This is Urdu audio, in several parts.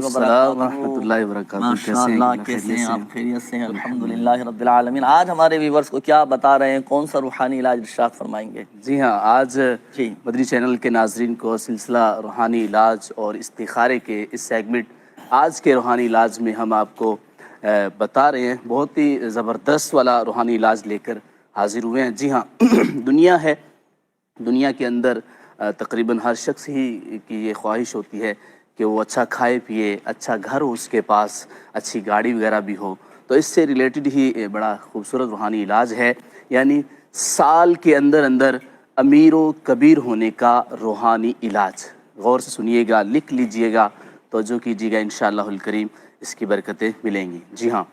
السلام ورحمۃ وبرکاتہ۔ اللہ وبرکاتہ۔ ماشاءاللہ، کیسے ہیں آپ؟ خیریت سے ہیں؟ الحمدللہ رب العالمین۔ آج ہمارے ویورز کو کیا بتا رہے ہیں؟ کون سا روحانی علاج ارشاد فرمائیں گے؟ جی ہاں، آج جی مدنی چینل کے ناظرین کو سلسلہ روحانی علاج اور استخارے کے اس سیگمنٹ آج کے روحانی علاج میں ہم آپ کو بتا رہے ہیں، بہت ہی زبردست والا روحانی علاج لے کر حاضر ہوئے ہیں۔ جی ہاں، دنیا ہے، دنیا کے اندر تقریباً ہر شخص ہی کی یہ خواہش ہوتی ہے کہ وہ اچھا کھائے پیے، اچھا گھر ہو اس کے پاس، اچھی گاڑی وغیرہ بھی ہو۔ تو اس سے ریلیٹڈ ہی بڑا خوبصورت روحانی علاج ہے، یعنی سال کے اندر اندر امیر و کبیر ہونے کا روحانی علاج۔ غور سے سنیے گا، لکھ لیجئے گا، توجہ کیجیے گا، انشاءاللہ الکریم اس کی برکتیں ملیں گی۔ جی ہاں،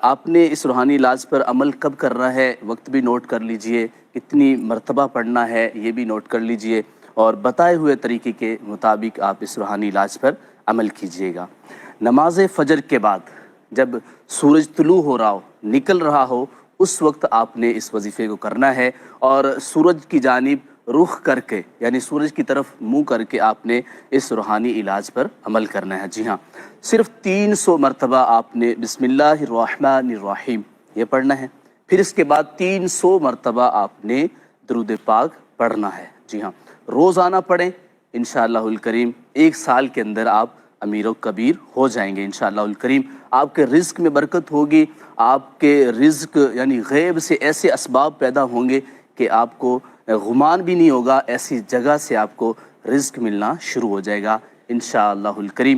آپ نے اس روحانی علاج پر عمل کب کرنا ہے، وقت بھی نوٹ کر لیجئے، کتنی مرتبہ پڑھنا ہے یہ بھی نوٹ کر لیجئے، اور بتائے ہوئے طریقے کے مطابق آپ اس روحانی علاج پر عمل کیجئے گا۔ نماز فجر کے بعد جب سورج طلوع ہو رہا ہو، نکل رہا ہو، اس وقت آپ نے اس وظیفے کو کرنا ہے، اور سورج کی جانب رخ کر کے، یعنی سورج کی طرف منہ کر کے آپ نے اس روحانی علاج پر عمل کرنا ہے۔ جی ہاں، صرف 300 مرتبہ آپ نے بسم اللہ الرحمن الرحیم یہ پڑھنا ہے، پھر اس کے بعد 300 مرتبہ آپ نے درود پاک پڑھنا ہے۔ جی ہاں، روزانہ پڑھیں، انشاءاللہ الکریم ایک سال کے اندر آپ امیر و کبیر ہو جائیں گے انشاءاللہ الکریم۔ آپ کے رزق میں برکت ہوگی، آپ کے رزق یعنی غیب سے ایسے اسباب پیدا ہوں گے کہ آپ کو گمان بھی نہیں ہوگا، ایسی جگہ سے آپ کو رزق ملنا شروع ہو جائے گا انشاءاللہ الکریم۔